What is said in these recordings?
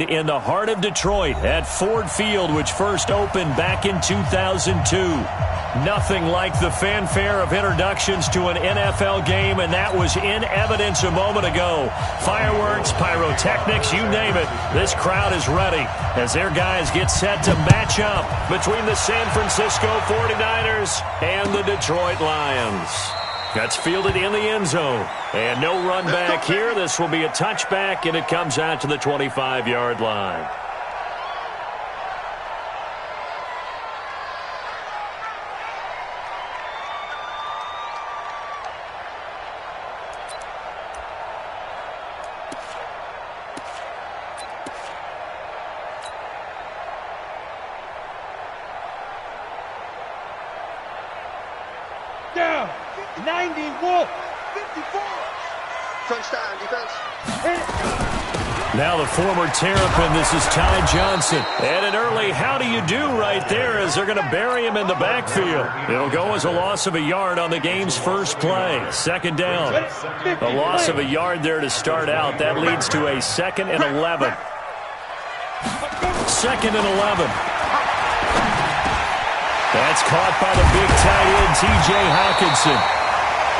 In the heart of Detroit at Ford Field, which first opened back in 2002. Nothing like the fanfare of introductions to an NFL game, and that was in evidence a moment ago. Fireworks, pyrotechnics, you name it. This crowd is ready as their guys get set to match up between the San Francisco 49ers and the Detroit Lions. That's fielded in the end zone. And no run back here. This will be a touchback, and it comes out to the 25-yard line. Down. 90, Wolf. 54. Touchdown, defense. Now the former Terrapin, this is Ty Johnson. And an early how do you do right there as they're going to bury him in the backfield. It'll go as a loss of a yard on the game's first play. Second down. A loss of a yard there to start out. That leads to a 2nd and 11. 2nd and 11. That's caught by the big tight end, T.J. Hawkinson.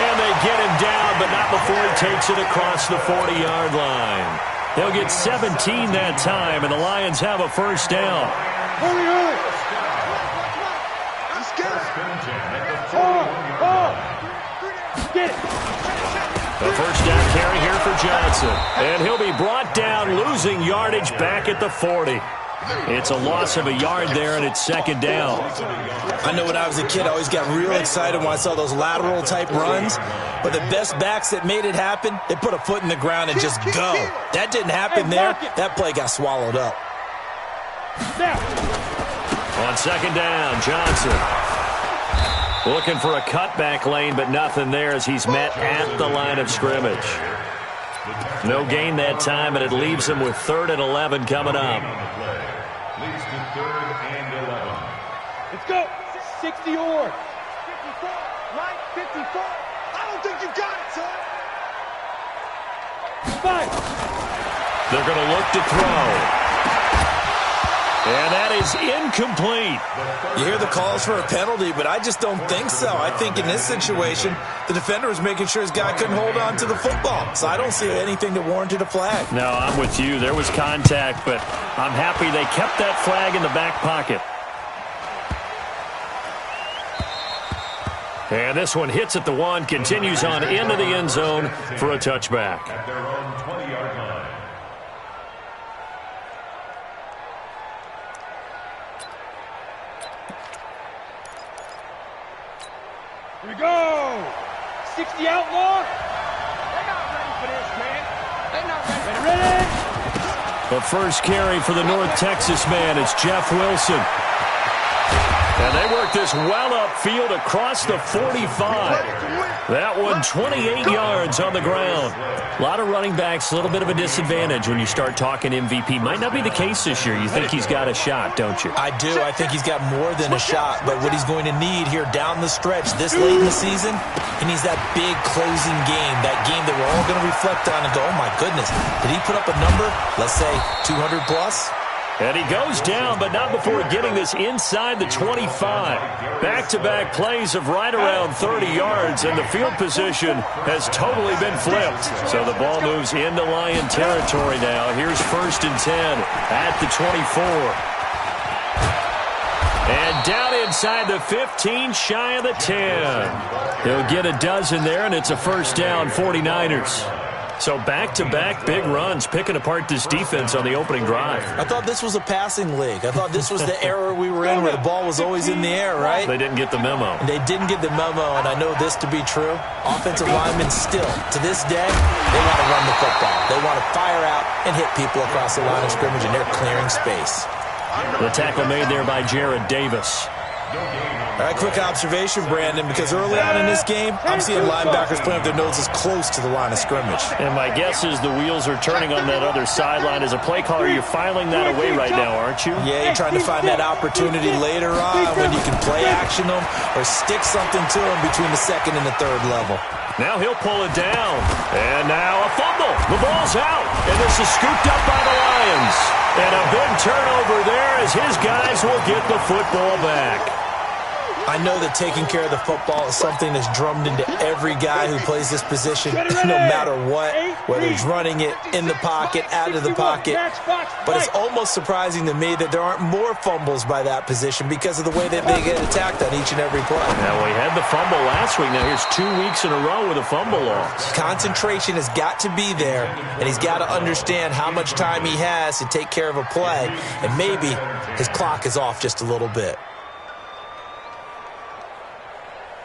And they get him down, but not before he takes it across the 40-yard line. They'll get 17 that time, and the Lions have a first down. The first down carry here for Johnson. And he'll be brought down, losing yardage back at the 40. It's a loss of a yard there, and it's second down. I know when I was a kid, I always got real excited when I saw those lateral-type runs. But the best backs that made it happen, they put a foot in the ground and just go. That didn't happen there. That play got swallowed up. On second down, Johnson. Looking for a cutback lane, but nothing there as he's met at the line of scrimmage. No gain that time, and it leaves him with 3rd and 11 coming up. Let's go. 60 or 54. Right, 54. I don't think you got it, son. 5. They're going to look to throw. And that is incomplete. You hear the calls for a penalty, but I just don't think so. I think in this situation, the defender was making sure his guy couldn't hold on to the football. So I don't see anything that warranted a flag. No, I'm with you. There was contact, but I'm happy they kept that flag in the back pocket. And this one hits at the 1, continues on into the end zone for a touchback. At their own 20-yard line. Here we go. 60 outlaw. They're not ready for this, man. They're not ready. Ready? The first carry for the North Texas man is Jeff Wilson. And they work this well upfield across the 45. That one 28 yards on the ground. A lot of running backs, a little bit of a disadvantage when you start talking MVP. Might not be the case this year. You think he's got a shot, don't you? I do. I think he's got more than a shot. But what he's going to need here down the stretch this late in the season, he needs that big closing game, that game that we're all going to reflect on and go, oh, my goodness, did he put up a number, let's say 200 plus? And he goes down, but not before getting this inside the 25. Back-to-back plays of right around 30 yards, and the field position has totally been flipped. So the ball moves into Lion territory now. Here's 1st and 10 at the 24. And down inside the 15, shy of the 10. He'll get a dozen there, and it's a first down, 49ers. So back-to-back big runs, picking apart this defense on the opening drive. I thought this was a passing league. I thought this was the era we were in where the ball was always in the air, right? They didn't get the memo. And they didn't get the memo, and I know this to be true. Offensive linemen still, to this day, they want to run the football. They want to fire out and hit people across the line of scrimmage, and they're clearing space. The tackle made there by Jared Davis. All right, quick observation, Brandon, because early on in this game, I'm seeing linebackers playing with their noses close to the line of scrimmage. And my guess is the wheels are turning on that other sideline. As a play caller, you're filing that away right now, aren't you? Yeah, you're trying to find that opportunity later on when you can play action them or stick something to them between the 2nd and the 3rd level. Now he'll pull it down. And now a fumble. The ball's out. And this is scooped up by the Lions. And a big turnover there as his guys will get the football back. I know that taking care of the football is something that's drummed into every guy who plays this position, no matter what, whether he's running it in the pocket, out of the pocket. But it's almost surprising to me that there aren't more fumbles by that position because of the way that they get attacked on each and every play. Now, we had the fumble last week. Now, here's 2 weeks in a row with a fumble loss. Concentration has got to be there, and he's got to understand how much time he has to take care of a play, and maybe his clock is off just a little bit.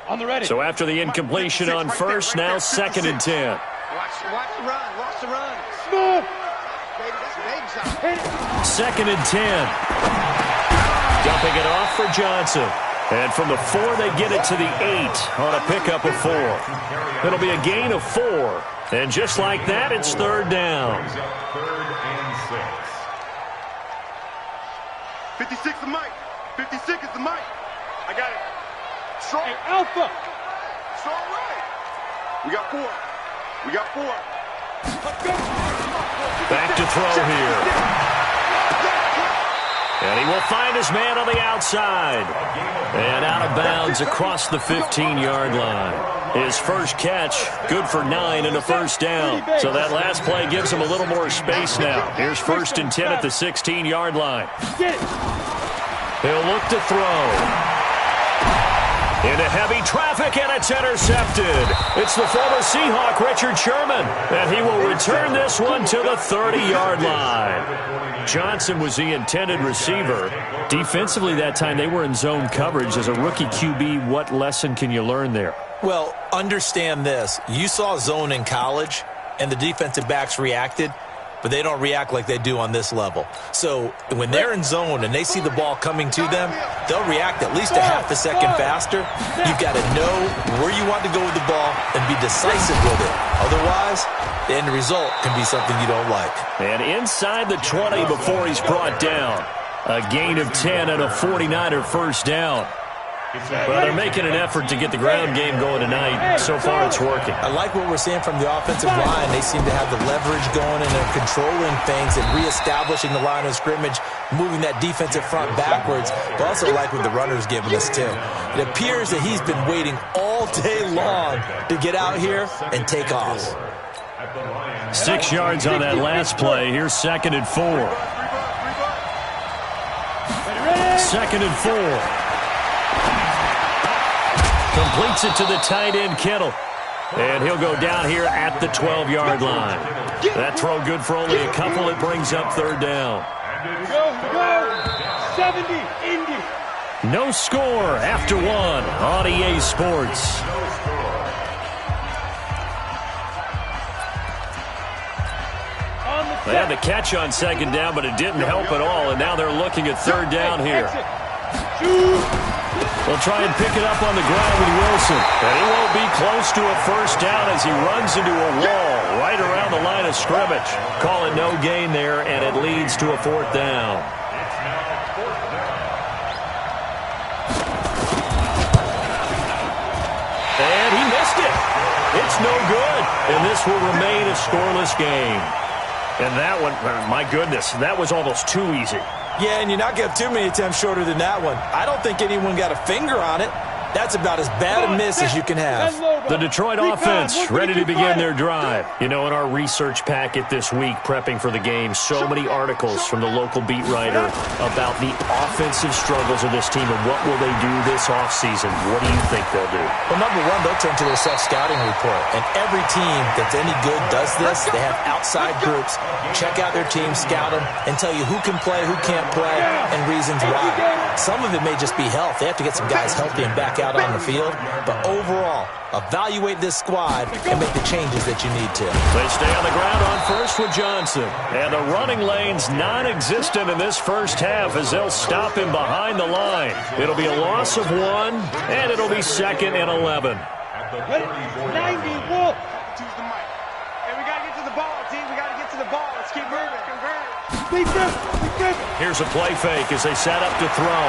On the ready. So after the incompletion on first, now 2nd and 10. Watch the run. Watch the run. Smooth. Baby, that's baby shot. 2nd and 10. Dumping it off for Johnson. And from the 4, they get it to the 8 on a pickup of 4. It'll be a gain of 4. And just like that, it's 3rd down. 56 is Mike. 56 is the Mike. I got it. Strong. Hey, Alpha. Strong right. We got 4. We got 4. Let's go. Back to throw here. And he will find his man on the outside. And out of bounds across the 15-yard line. His first catch, good for 9 and a first down. So that last play gives him a little more space now. Here's 1st and 10 at the 16-yard line. He'll look to throw. Into heavy traffic, and it's intercepted. It's the former Seahawk, Richard Sherman, and he will return this one to the 30-yard line. Johnson was the intended receiver. Defensively that time, they were in zone coverage. As a rookie QB, what lesson can you learn there? Well, understand this. You saw zone in college, and the defensive backs reacted, but they don't react like they do on this level. So when they're in zone and they see the ball coming to them, they'll react at least a half a second faster. You've got to know where you want to go with the ball and be decisive with it. Otherwise, the end result can be something you don't like. And inside the 20 before he's brought down. A gain of 10 and a 49er first down. Well, they're making an effort to get the ground game going tonight. So far, it's working. I like what we're seeing from the offensive line. They seem to have the leverage going, and they're controlling things and reestablishing the line of scrimmage, moving that defensive front backwards. But also like what the runner's giving us, too. It appears that he's been waiting all day long to get out here and take off. 6 yards on that last play. Here's 2nd and 4. 2nd and 4. Completes it to the tight end, Kittle. And he'll go down here at the 12-yard line. That throw good for only a couple. It brings up 3rd down. Go. 70, Indy. No score after 1 on EA Sports. They had the catch on 2nd down, but it didn't help at all. And now they're looking at 3rd down here. They'll try and pick it up on the ground with Wilson. And he won't be close to a first down as he runs into a wall right around the line of scrimmage. Call it no gain there, and it leads to a 4th down. And he missed it. It's no good. And this will remain a scoreless game. And that one, my goodness, that was almost too easy. Yeah, and you're not getting too many attempts shorter than that one. I don't think anyone got a finger on it. That's about as bad a miss as you can have. The Detroit offense ready to begin their drive. You know, in our research packet this week, prepping for the game, so many articles from the local beat writer about the offensive struggles of this team and what will they do this offseason. What do you think they'll do? Well, number one, they'll turn to their self-scouting report. And every team that's any good does this. They have outside groups. Check out their team, scout them, and tell you who can play, who can't play, and reasons why. Some of it may just be health. They have to get some guys healthy and back out on the field. But overall, evaluate this squad and make the changes that you need to. They stay on the ground on first with Johnson. And the running lane's non-existent in this first half as they'll stop him behind the line. It'll be a loss of 1, and it'll be 2nd and 11. 90, Wolf. Choose the mic. And we got to get to the ball, team. We got to get to the ball. Let's keep moving. Convert. Here's a play fake as they set up to throw.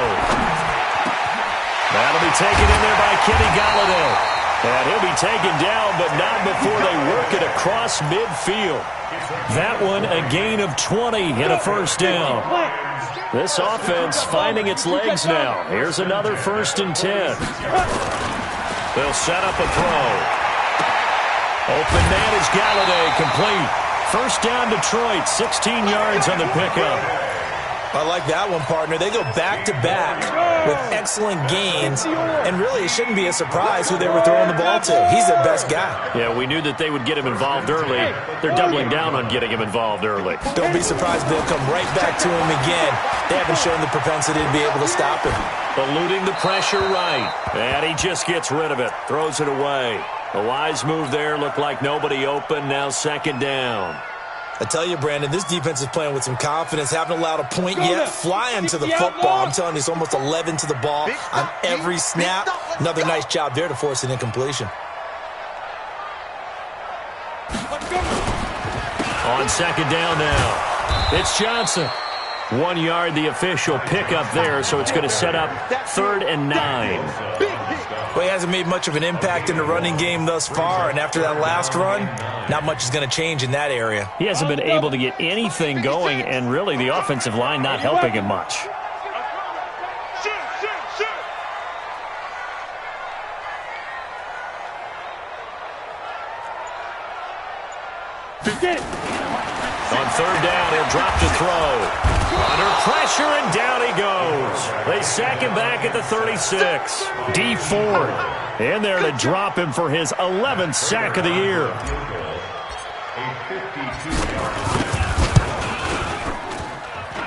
That'll be taken in there by Kenny Galladay. And he'll be taken down, but not before they work it across midfield. That one, a gain of 20 and a first down. This offense finding its legs now. Here's another 1st and 10. They'll set up a throw. Open man is Galladay, complete. First down Detroit, 16 yards on the pickup. I like that one, partner. They go back-to-back with excellent gains, and really it shouldn't be a surprise who they were throwing the ball to. He's their best guy. Yeah, we knew that they would get him involved early. They're doubling down on getting him involved early. Don't be surprised they'll come right back to him again. They haven't shown the propensity to be able to stop him. Eluding the pressure right, and he just gets rid of it, throws it away. A wise move there, looked like nobody open, now 2nd down. I tell you, Brandon, this defense is playing with some confidence. Haven't allowed a point yet. Flying to the football. I'm telling you, it's almost 11 to the ball on every snap. Another nice job there to force an incompletion. On 2nd down now, it's Johnson. 1 yard, the official pickup there, so it's going to set up 3rd and 9. Well, he hasn't made much of an impact in the running game thus far, and after that last run, not much is going to change in that area. He hasn't been able to get anything going, and really the offensive line not helping him much. On 3rd down, he'll drop to throw. Under pressure, and down he goes. They sack him back at the 36. D. Ford in there to drop him for his 11th sack of the year.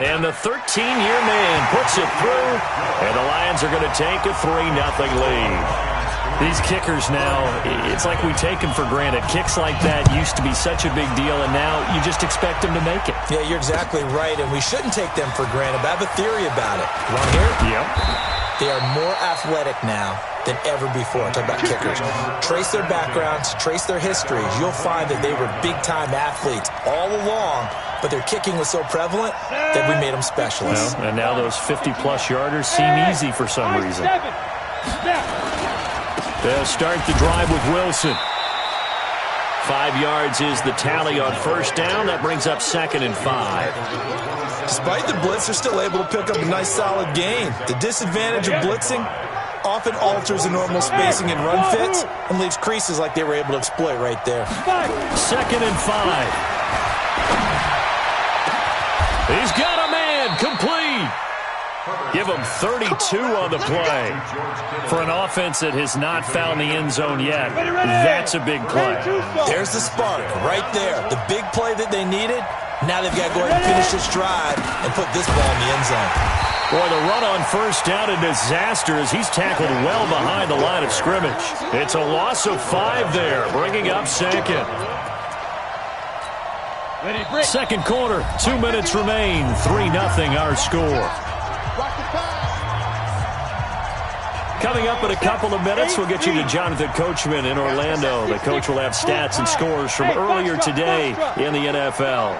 And the 13-year man puts it through, and the Lions are going to take a 3-0 lead. These kickers now, it's like we take them for granted. Kicks like that used to be such a big deal, and now you just expect them to make it. Yeah, you're exactly right, and we shouldn't take them for granted. But I have a theory about it. You want to hear it? Yep. They are more athletic now than ever before. I'm talking about kickers. Trace their backgrounds, trace their histories. You'll find that they were big-time athletes all along, but their kicking was so prevalent that we made them specialists. Well, and now those 50-plus yarders seem easy for some reason. They'll start the drive with Wilson. 5 yards is the tally on 1st down. That brings up 2nd and 5. Despite the blitz, they're still able to pick up a nice, solid gain. The disadvantage of blitzing often alters the normal spacing and run fits and leaves creases like they were able to exploit right there. 2nd and 5. He's got a man, complete. Give him 32 on the play. For an offense that has not found the end zone yet, that's a big play. There's the spark right there. The big play that they needed. Now they've got to go ahead and finish this drive and put this ball in the end zone. Boy, the run on 1st down, a disaster as he's tackled well behind the line of scrimmage. It's a loss of 5 there, bringing up 2nd. 2nd quarter, 2 minutes remain, 3-0 our score. Coming up in a couple of minutes, we'll get you to Jonathan Coachman in Orlando. The coach will have stats and scores from earlier today in the NFL.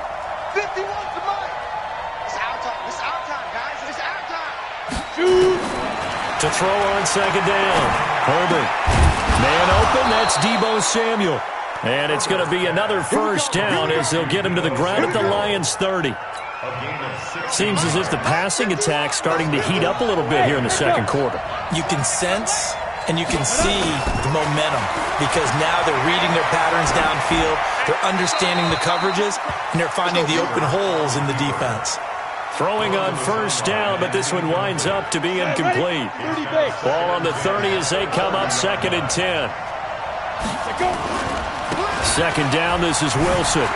51 to Mike. It's our time. It's our time, guys. It's our time. To throw on 2nd down. Herbert. Man open, that's Deebo Samuel. And it's going to be another 1st down as they'll get him to the ground at the Lions' 30. Seems as if the passing attack's starting to heat up a little bit here in the 2nd quarter. You can sense and you can see the momentum because now they're reading their patterns downfield, they're understanding the coverages, and they're finding the open holes in the defense. Throwing on 1st down, but this one winds up to be incomplete. Ball on the 30 as they come up 2nd and 10. 2nd down, this is Wilson.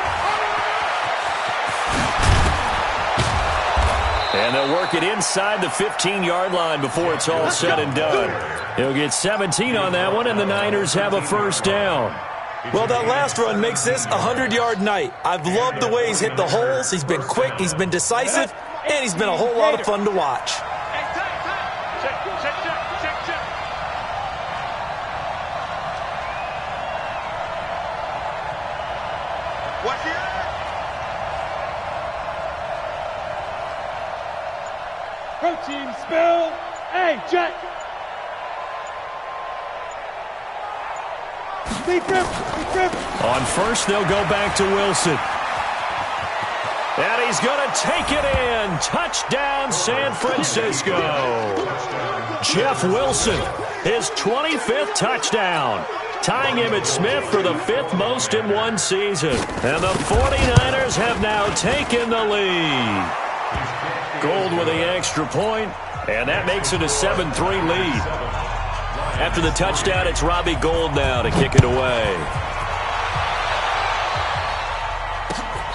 And they'll work it inside the 15-yard line before it's all said and done. He'll get 17 on that one, and the Niners have a 1st down. Well, that last run makes this a 100-yard night. I've loved the way he's hit the holes. He's been quick, he's been decisive, and he's been a whole lot of fun to watch. What's here? Protein spill. Hey, Jack. On first, they'll go back to Wilson. And he's going to take it in. Touchdown, San Francisco. Jeff Wilson, his 25th touchdown, tying him at Smith for the 5th most in one season. And the 49ers have now taken the lead. Gold with the extra point, and that makes it a 7-3 lead. After the touchdown, it's Robbie Gould now to kick it away.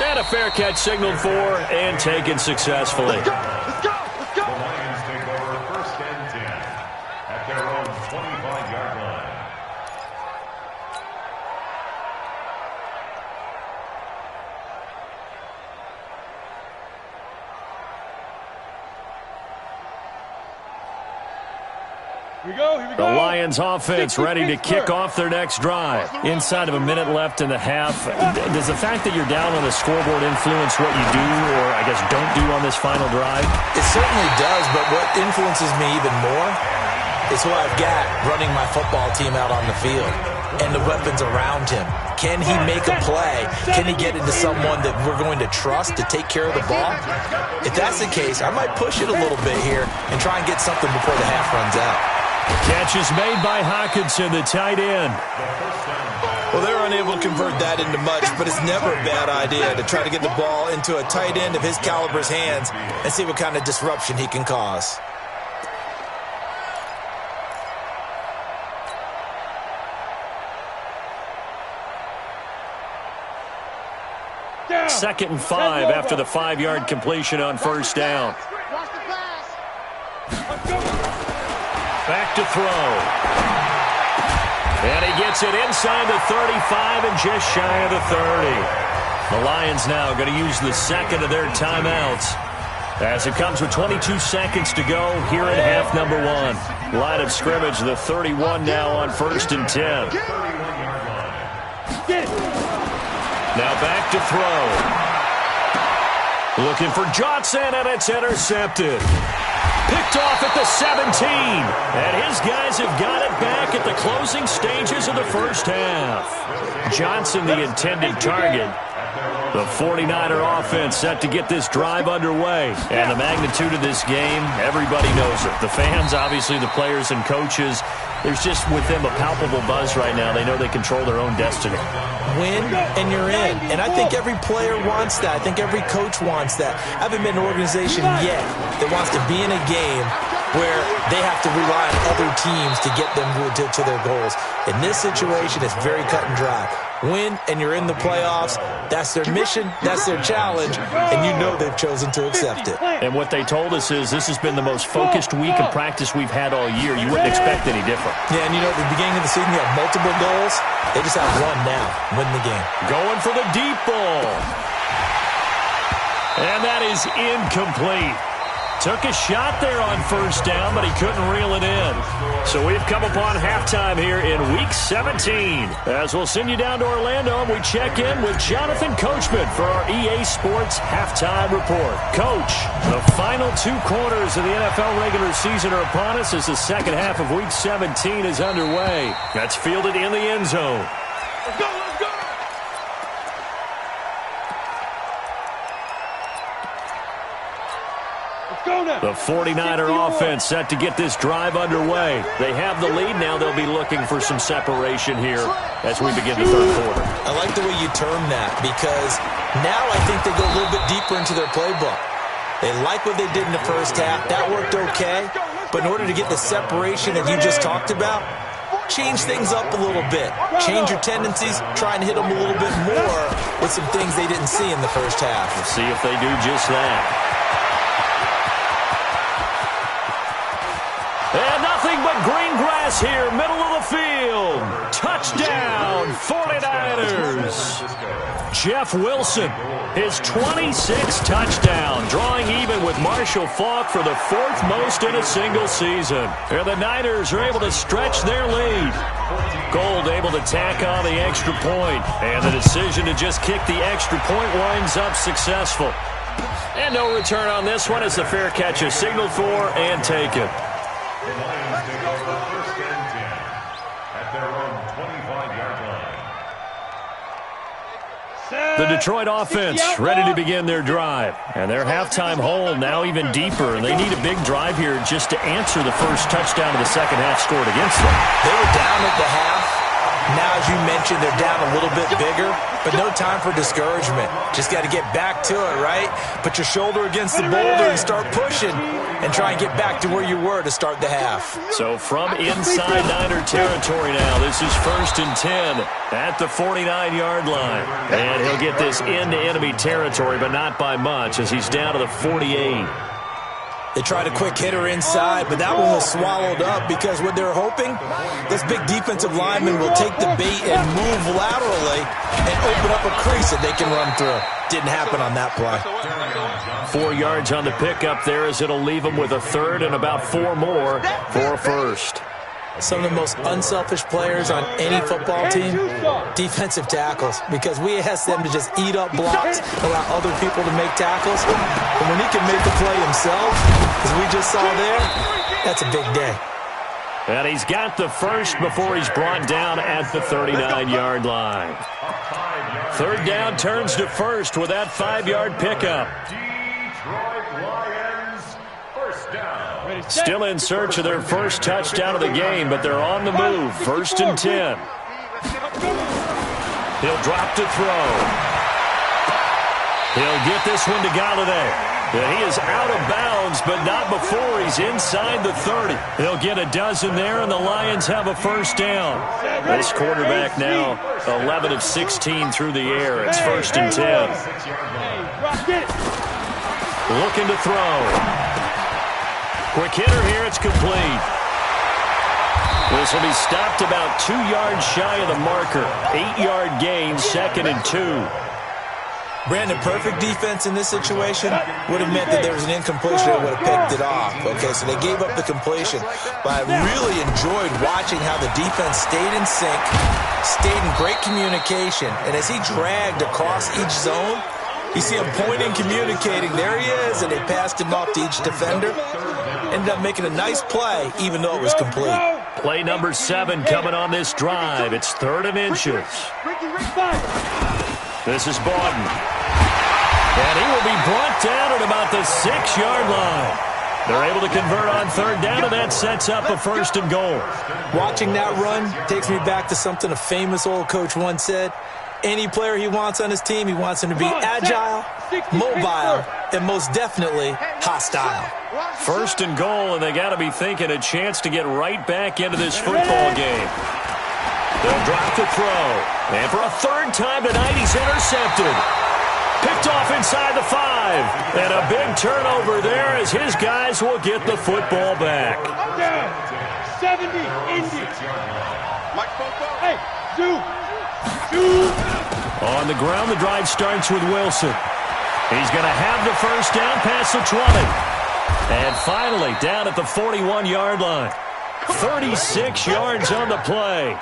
And a fair catch signaled for and taken successfully. Let's go! The Lions take over first and 10 at their own 25-yard line. Here we go. The Lions offense ready to kick off their next drive. Inside of a minute left in the half. Does the fact that you're down on the scoreboard influence what you do or, I guess, don't do on this final drive? It certainly does, but what influences me even more is who I've got running my football team out on the field and the weapons around him. Can he make a play? Can he get into someone that we're going to trust to take care of the ball? If that's the case, I might push it a little bit here and try and get something before the half runs out. Catch is made by Hockenson, the tight end. Well, they're unable to convert that into much, but it's never a bad idea to try to get the ball into a tight end of his caliber's hands and see what kind of disruption he can cause. Second and 5 after the 5-yard completion on first down. Back to throw. And he gets it inside the 35 and just shy of the 30. The Lions now going to use the second of their timeouts as it comes with 22 seconds to go here in half number 1. Line of scrimmage, the 31 now on first and 10. Now back to throw. Looking for Johnson, and it's intercepted. Picked off at the 17. And his guys have got it back at the closing stages of the first half. Johnson, the intended target. The 49er offense set to get this drive underway. And the magnitude of this game, everybody knows it. The fans, obviously the players and coaches. There's just with them a palpable buzz right now. They know they control their own destiny. Win and you're in. And I think every player wants that. I think every coach wants that. I haven't been an organization yet that wants to be in a game where they have to rely on other teams to get them to their goals. In this situation, it's very cut and dry. Win and you're in the playoffs. That's their mission. That's their challenge. And you know they've chosen to accept it. And what they told us is this has been the most focused week of practice we've had all year. You wouldn't expect any different. Yeah, and you know, at the beginning of the season, you have multiple goals. They just have one now. Win the game. Going for the deep ball. And that is incomplete. Took a shot there on first down, but he couldn't reel it in. So we've come upon halftime here in Week 17. As we'll send you down to Orlando, and we check in with Jonathan Coachman for our EA Sports Halftime Report. Coach, the final 2 quarters of the NFL regular season are upon us as the second half of Week 17 is underway. That's fielded in the end zone. Let's go, let's go! The 49er offense set to get this drive underway. They have the lead now. They'll be looking for some separation here as we begin the third quarter. I like the way you term that because now I think they go a little bit deeper into their playbook. They like what they did in the first half. That worked okay. But in order to get the separation that you just talked about, change things up a little bit. Change your tendencies. Try and hit them a little bit more with some things they didn't see in the first half. We'll see if they do just that. And nothing but green grass here, middle of the field. Touchdown, 49ers. Jeff Wilson, his 26th touchdown, drawing even with Marshall Faulk for the 4th most in a single season. And the Niners are able to stretch their lead. Gould able to tack on the extra point. And the decision to just kick the extra point winds up successful. And no return on this one as the fair catch is signaled for and taken. The Lions take over first and 10 at their own 25-yard line. Detroit offense ready to begin their drive. And their halftime hole now even deeper. And they need a big drive here just to answer the first touchdown of the second half scored against them. They were down at the half. Now, as you mentioned, they're down a little bit bigger, but no time for discouragement. Just got to get back to it, right? Put your shoulder against the boulder and start pushing and try and get back to where you were to start the half. So from inside Niner territory now, this is 1st and 10 at the 49-yard line. And he'll get this into enemy territory, but not by much as he's down to the 48. They tried a quick hitter inside, but that one was swallowed up because what they're hoping, this big defensive lineman will take the bait and move laterally and open up a crease that they can run through. Didn't happen on that play. 4 yards on the pickup there as it'll leave them with a third and about 4 more for a first. Some of the most unselfish players on any football team, defensive tackles, because we ask them to just eat up blocks, allow other people to make tackles. And when he can make the play himself, as we just saw there, that's a big day. And he's got the first before he's brought down at the 39-yard line. 3rd down turns to first with that 5-yard pickup. Still in search of their first touchdown of the game, but they're on the move. 1st and 10. He'll drop to throw. He'll get this one to Galladay. And he is out of bounds, but not before he's inside the 30. He'll get a dozen there, and the Lions have a first down. This quarterback now 11 of 16 through the air. It's 1st and 10. Looking to throw. Quick hitter here, it's complete. This will be stopped about 2 yards shy of the marker. 8-yard gain, 2nd and 2. Brandon, perfect defense in this situation would have meant that there was an incompletion that would have picked it off. Okay, so they gave up the completion. But I really enjoyed watching how the defense stayed in sync, stayed in great communication, and as he dragged across each zone, you see him pointing, communicating. There he is, and they passed him off to each defender. Ended up making a nice play, even though it was complete. Play number 7 coming on this drive. It's 3rd and inches. This is Bawden. And he will be brought down at about the 6-yard line. They're able to convert on 3rd down, and that sets up a 1st and goal. Watching that run takes me back to something a famous old coach once said. Any player he wants on his team, he wants him to be agile, mobile, and most definitely hostile. 1st and goal, and they got to be thinking a chance to get right back into this football game. They'll drop to throw. And for a 3rd time tonight, he's intercepted. Picked off inside the 5. And a big turnover there as his guys will get the football back. 70 Indy. Hey, Zoo. On the ground, the drive starts with Wilson. He's going to have the first down past the 20. And finally, down at the 41-yard line. 36 yards on the play.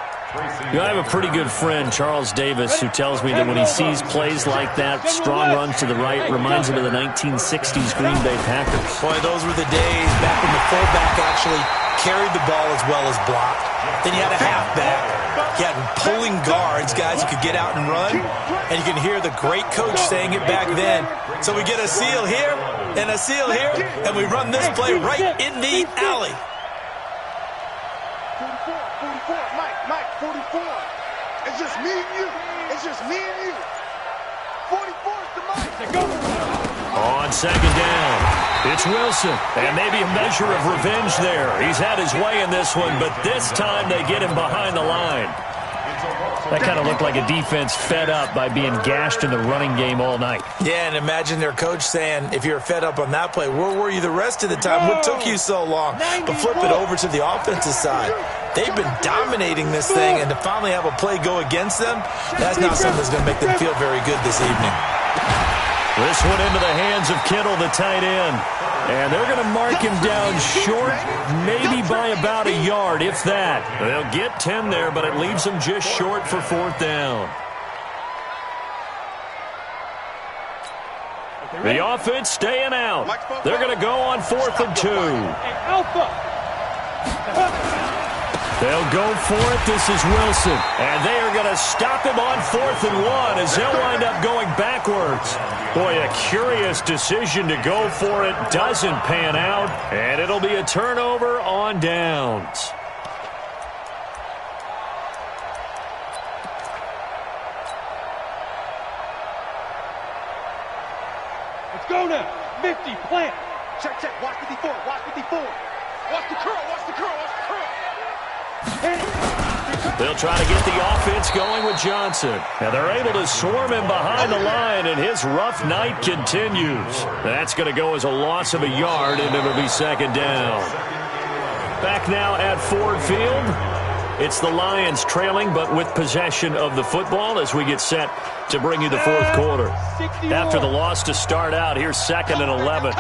You know, I have a pretty good friend, Charles Davis, who tells me that when he sees plays like that, strong runs to the right, reminds him of the 1960s Green Bay Packers. Boy, those were the days back when the fullback actually carried the ball as well as blocked. Then you had a halfback. You had pulling guards, guys who could get out and run. And you can hear the great coach saying it back then. So we get a seal here and a seal here, and we run this play right in the alley. 44, Mike, 44. It's just me and you. It's just me and you. 44 is the Mike. On 2nd down, it's Wilson. And maybe a measure of revenge there. He's had his way in this one, but this time they get him behind the line. That kind of looked like a defense fed up by being gashed in the running game all night. Yeah, and imagine their coach saying, if you're fed up on that play, where were you the rest of the time? What took you so long? But flip it over to the offensive side. They've been dominating this thing, and to finally have a play go against them, that's not something that's going to make them feel very good this evening. This one into the hands of Kittle, the tight end. And they're going to mark him down short, maybe by about a yard, if that. They'll get 10 there, but it leaves them just short for 4th down. The offense staying out. They're going to go on 4th and 2. They'll go for it. This is Wilson. And they are going to stop him on 4th and 1 as they'll wind up going backwards. Boy, a curious decision to go for it. Doesn't pan out. And it'll be a turnover on downs. Let's go now. 50, plant. Check, check. Watch 54. Watch 54. Watch the curl. Watch the curl. Watch the curl. They'll try to get the offense going with Johnson. And they're able to swarm him behind the line, and his rough night continues. That's going to go as a loss of a yard, and it'll be 2nd down. Back now at Ford Field. It's the Lions trailing, but with possession of the football as we get set to bring you the 4th quarter. After the loss to start out, here's 2nd and 11.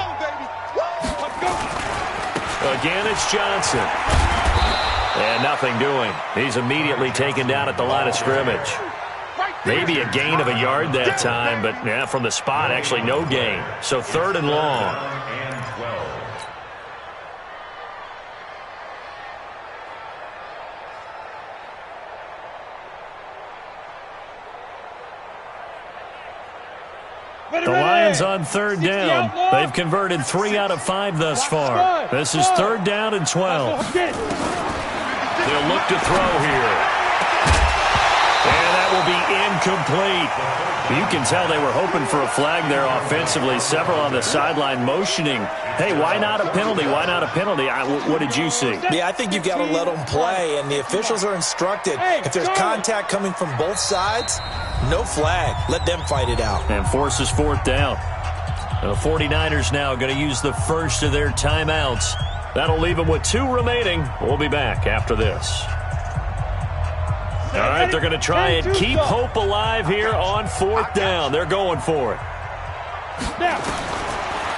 Again, it's Johnson. And nothing doing. He's immediately taken down at the line of scrimmage. Maybe a gain of a yard that time, but yeah, from the spot, actually no gain. So 3rd and long. The Lions on 3rd down. They've converted 3 out of 5 thus far. This is 3rd down and 12. They'll look to throw here. And that will be incomplete. You can tell they were hoping for a flag there offensively. Several on the sideline motioning, hey, why not a penalty? Why not a penalty? What did you see? Yeah, I think you've got to let them play, and the officials are instructed. If there's contact coming from both sides, no flag. Let them fight it out. And forces 4th down. The 49ers now going to use the first of their timeouts. That'll leave them with 2 remaining. We'll be back after this. All right, they're going to try and keep hope alive here on 4th down. They're going for it.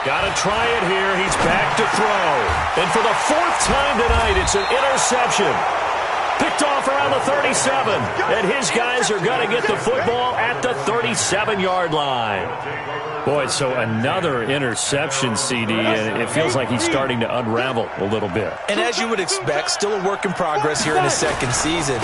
Got to try it here. He's back to throw. And for the 4th time tonight, it's an interception. Picked off around the 37. And his guys are going to get the football at the 37-yard line. Boy, so another interception, CD, and it feels like he's starting to unravel a little bit. And as you would expect, still a work in progress here in his 2nd season.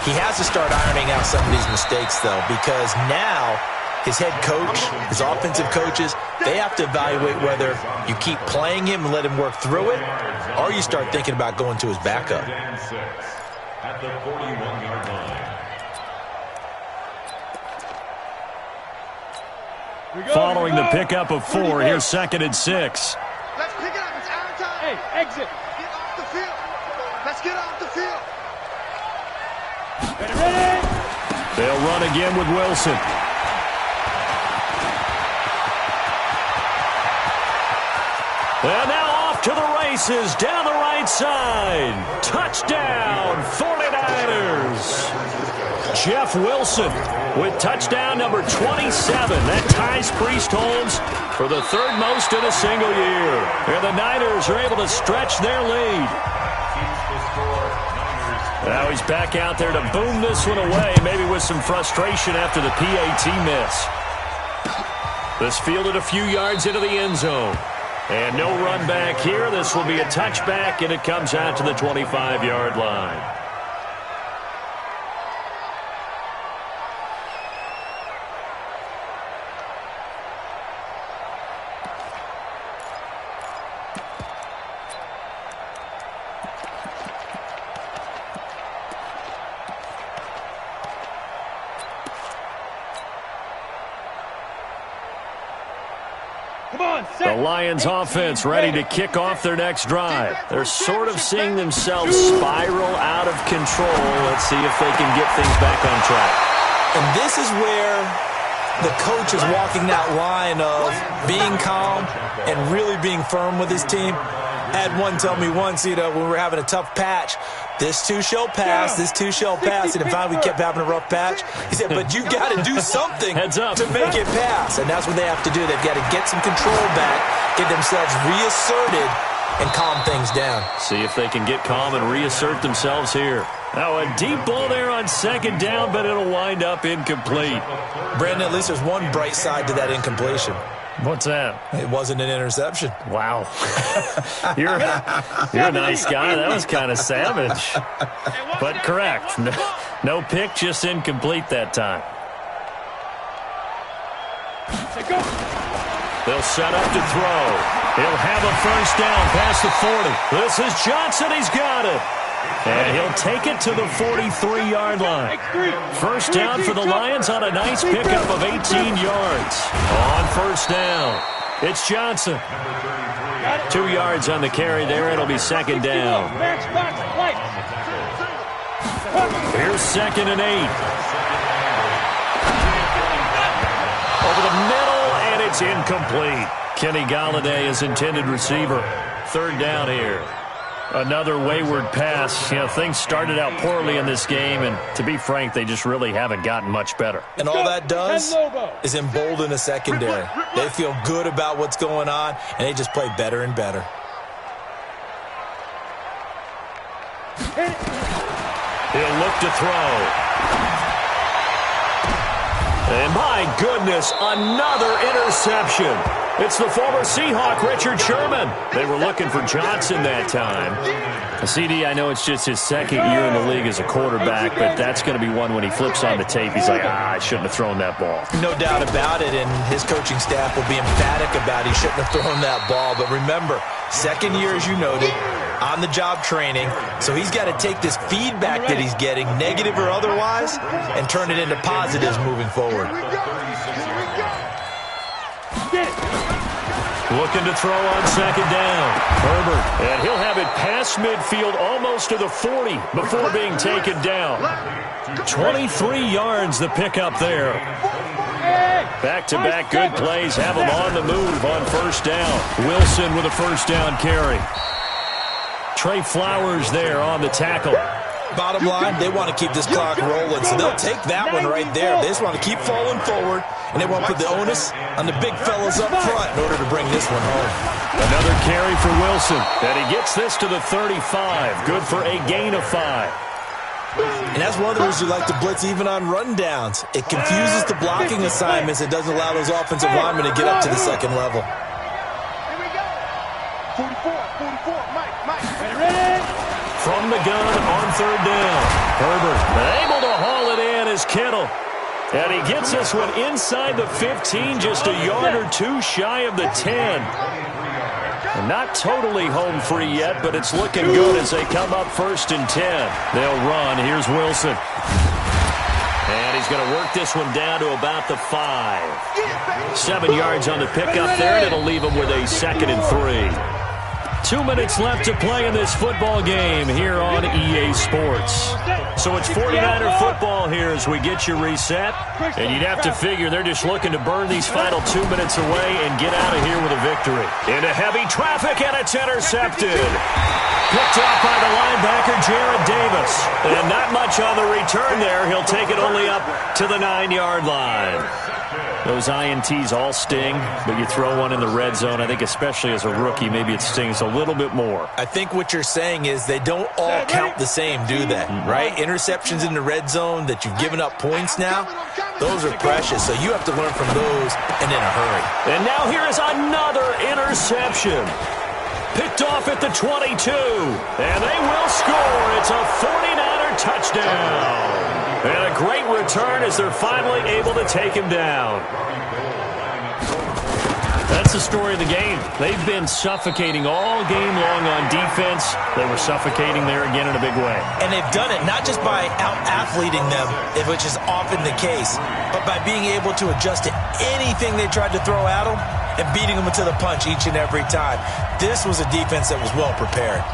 He has to start ironing out some of these mistakes, though, because now his head coach, his offensive coaches, they have to evaluate whether you keep playing him and let him work through it, or you start thinking about going to his backup. At the 41-yard line. Following the pickup of 4, here's 2nd and 6. Let's pick it up. It's our time. Hey, exit. Get off the field. Let's get off the field. Ready. They'll run again with Wilson. And now off to the races down the right side. Touchdown, 49ers. Jeff Wilson with touchdown number 27. That ties Priest Holmes for the 3rd most in a single year. And the Niners are able to stretch their lead. Now he's back out there to boom this one away, maybe with some frustration after the PAT miss. This fielded a few yards into the end zone. And no run back here. This will be a touchback, and it comes out to the 25-yard line. The Lions offense ready to kick off their next drive. They're sort of seeing themselves spiral out of control. Let's see if they can get things back on track. And this is where the coach is walking that line of being calm and really being firm with his team. I had one tell me once, when we were having a tough patch, this too shall pass, this too shall pass. And finally we kept having a rough patch. He said, but you got to do something to make it pass. And that's what they have to do. They've got to get some control back, get themselves reasserted, and calm things down. See if they can get calm and reassert themselves here. Now a deep ball there on 2nd down, but it'll wind up incomplete. Brandon, at least there's one bright side to that incompletion. What's that? It wasn't an interception. Wow. You're a nice guy. That was kind of savage. But correct. No pick, just incomplete that time. They'll set up to throw. He'll have a first down past the 40. This is Johnson. He's got it. And he'll take it to the 43-yard line. First down for the Lions on a nice pickup of 18 yards. On first down, it's Johnson. 2 yards on the carry there. It'll be second down. Here's 2nd and 8. Over the middle, and it's incomplete. Kenny Golladay is intended receiver. 3rd down here. Another wayward pass. You know, things started out poorly in this game, and to be frank, they just really haven't gotten much better. And all that does is embolden the secondary. They feel good about what's going on, and they just play better and better. He'll look to throw. And my goodness, another interception. It's the former Seahawk, Richard Sherman. They were looking for Johnson that time. CD, I know it's just his 2nd year in the league as a quarterback, but that's going to be one when he flips on the tape. He's like, I shouldn't have thrown that ball. No doubt about it, and his coaching staff will be emphatic about he shouldn't have thrown that ball. But remember, 2nd year, as you noted, on-the-job training, so he's got to take this feedback that he's getting, negative or otherwise, and turn it into positives moving forward. Looking to throw on 2nd down. Herbert, and he'll have it past midfield almost to the 40 before being taken down. 23 yards the pickup there. Back-to-back good plays have him on the move on first down. Wilson with a first down carry. Trey Flowers there on the tackle. Bottom line, they want to keep this clock rolling, so they'll take that one right there. They just want to keep falling forward, and they want to put the onus on the big fellas up front in order to bring this one home. Another carry for Wilson, and he gets this to the 35. Good for a gain of 5. And that's one of the reasons you like to blitz even on rundowns. It confuses the blocking assignments. It doesn't allow those offensive linemen to get up to the second level. Here we go. 44, Mike. From the gun on 3rd down. Herbert able to haul it in as Kittle. And he gets this one inside the 15, just a yard or two shy of the 10. And not totally home free yet, but it's looking good as they come up 1st and 10. They'll run. Here's Wilson. And he's going to work this one down to about the 5. 7 yards on the pickup there, and it'll leave him with a 2nd and 3. 2 minutes left to play in this football game here on EA Sports. So it's 49er football here as we get you reset. And you'd have to figure they're just looking to burn these final 2 minutes away and get out of here with a victory. Into heavy traffic, and it's intercepted. Picked off by the linebacker, Jared Davis. And not much on the return there. He'll take it only up to the 9-yard line. Those INTs all sting, but you throw one in the red zone, I think especially as a rookie, maybe it stings a little bit more. I think what you're saying is they don't all count the same, do they? Right? Interceptions in the red zone that you've given up points now, those are precious, so you have to learn from those and in a hurry. And now here is another interception. Picked off at the 22, and they will score. It's a 49er touchdown. And a great return as they're finally able to take him down. That's the story of the game. They've been suffocating all game long on defense. They were suffocating there again in a big way. And they've done it not just by out-athleting them, which is often the case, but by being able to adjust to anything they tried to throw at them and beating them to the punch each and every time. This was a defense that was well prepared.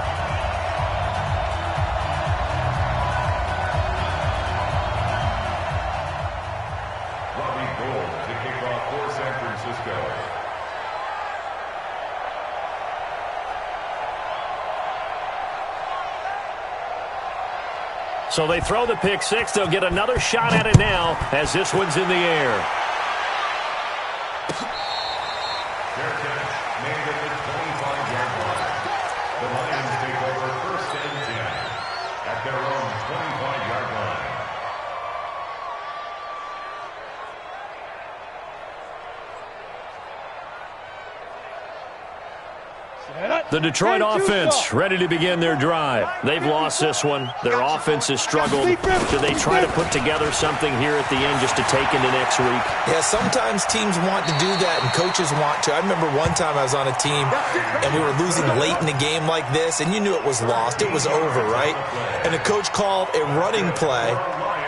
So they throw the pick six. They'll get another shot at it now as this one's in the air. Fair catch made at the 25-yard line. The Lions take over 1st and 10 at their own 25-yard line. The Detroit offense ready to begin their drive. They've lost this one. Their offense has struggled. Do they try to put together something here at the end just to take into next week? Yeah, sometimes teams want to do that and coaches want to. I remember one time I was on a team and we were losing late in a game like this, and you knew it was lost. It was over, right? And the coach called a running play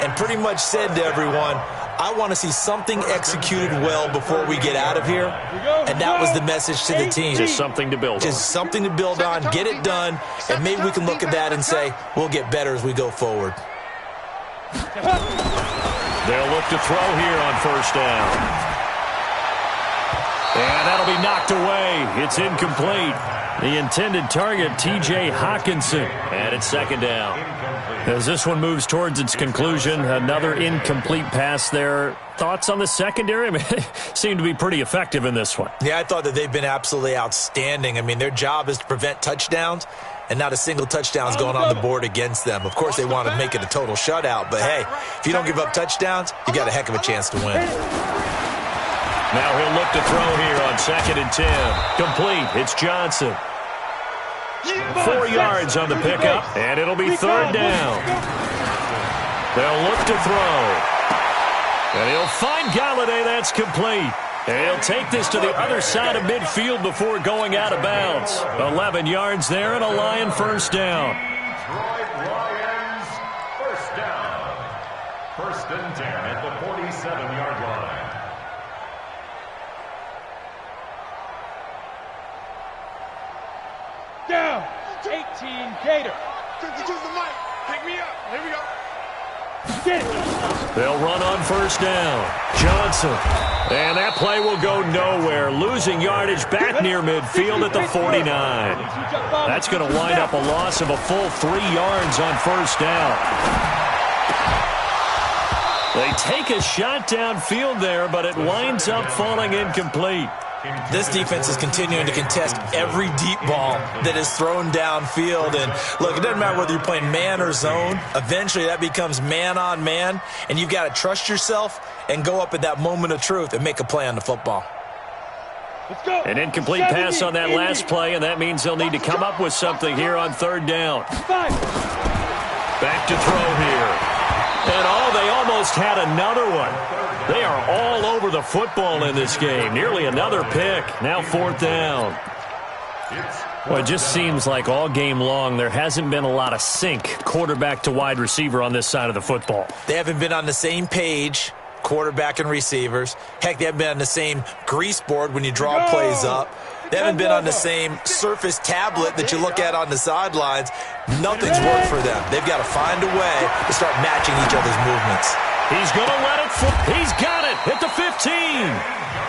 and pretty much said to everyone, I want to see something executed well before we get out of here. And that was the message to the team. Just something to build on. Just something to build on, get it done, and maybe we can look at that and say, we'll get better as we go forward. They'll look to throw here on first down. And that'll be knocked away. It's incomplete. The intended target, T.J. Hawkinson. And it's second down. As this one moves towards its conclusion, another incomplete pass there. Thoughts on the secondary? I mean, they seem to be pretty effective in this one. Yeah, I thought that they've been absolutely outstanding. I mean, their job is to prevent touchdowns, and not a single touchdown's going on the board against them. Of course, they want to make it a total shutout, but hey, if you don't give up touchdowns, you got a heck of a chance to win. Now he'll look to throw here on 2nd and 10. Complete. It's Johnson. 4 yards on the pickup, and it'll be third down. They'll look to throw. And he'll find Galladay. That's complete. And he'll take this to the other side of midfield before going out of bounds. 11 yards there and a Lion first down. Detroit Lions first down. 1st and 10 at the 47-yard line. Down. 18 Gator. To the mic. Pick me up. Here we go. Get it. They'll run on first down. Johnson. And that play will go nowhere. Losing yardage back near midfield at the 49. That's going to wind up a loss of a full 3 yards on first down. They take a shot downfield there, but it winds up falling incomplete. This defense is continuing to contest every deep ball that is thrown downfield. And look, it doesn't matter whether you're playing man or zone. Eventually, that becomes man on man. And you've got to trust yourself and go up at that moment of truth and make a play on the football. Let's go. An incomplete pass on that last play, and that means they'll need to come up with something here on third down. Back to throw here. And they almost had another one. They are all over the football in this game. Nearly another pick. Now 4th down. Well, it just seems like all game long there hasn't been a lot of sync quarterback to wide receiver on this side of the football. They haven't been on the same page, quarterback and receivers. Heck, they haven't been on the same grease board when you draw plays up. They haven't been on the same Surface tablet that you look at on the sidelines. Nothing's worked for them. They've got to find a way to start matching each other's movements. He's going to let it fall. He's got it at the 15.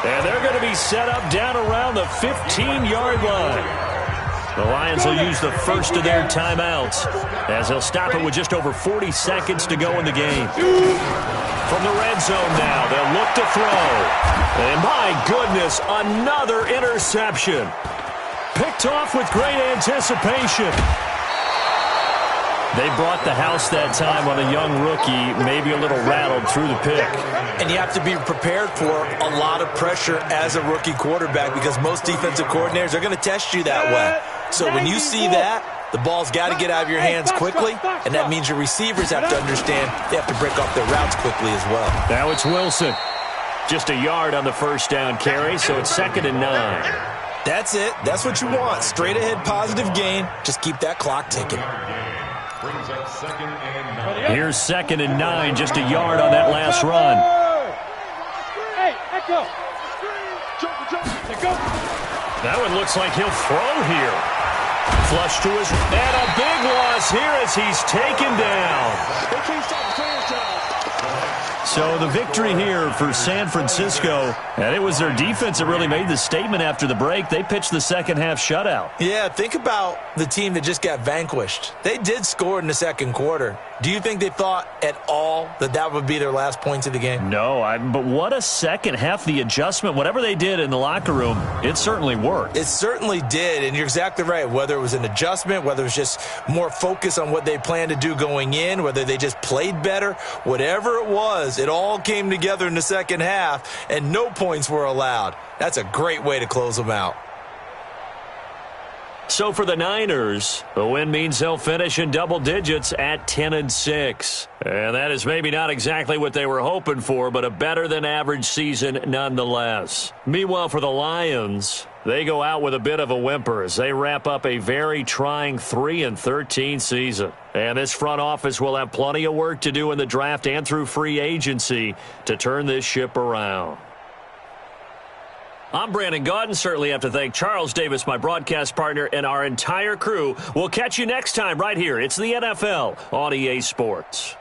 And they're going to be set up down around the 15-yard line. The Lions will use the first of their timeouts as they'll stop it with just over 40 seconds to go in the game. From the red zone now, they'll look to throw. And my goodness, another interception. Picked off with great anticipation. They brought the house that time on a young rookie, maybe a little rattled through the pick. And you have to be prepared for a lot of pressure as a rookie quarterback because most defensive coordinators are going to test you that way. So when you see that, the ball's got to get out of your hands quickly, and that means your receivers have to understand they have to break off their routes quickly as well. Now it's Wilson. Just a yard on the first down carry, so it's 2nd and 9. That's it. That's what you want. Straight ahead positive gain. Just keep that clock ticking. Brings up 2nd and 9. Here's 2nd and 9, just a yard on that last run. Hey, Echo. Go. That one looks like he'll throw here. Flush to his, and a big loss here as he's taken down. They can't stop the franchise. So the victory here for San Francisco, and it was their defense that really made the statement after the break. They pitched the second half shutout. Yeah, think about the team that just got vanquished. They did score in the second quarter. Do you think they thought at all that that would be their last points of the game? No, but what a second half. The adjustment, whatever they did in the locker room, it certainly worked. It certainly did, and you're exactly right. Whether it was an adjustment, whether it was just more focus on what they planned to do going in, whether they just played better, whatever it was, it all came together in the second half, and no points were allowed. That's a great way to close them out. So for the Niners, a win means they'll finish in double digits at 10-6. And that is maybe not exactly what they were hoping for, but a better-than-average season nonetheless. Meanwhile, for the Lions, they go out with a bit of a whimper as they wrap up a very trying 3-13 season. And this front office will have plenty of work to do in the draft and through free agency to turn this ship around. I'm Brandon Gaudin. Certainly have to thank Charles Davis, my broadcast partner, and our entire crew. We'll catch you next time right here. It's the NFL on EA Sports.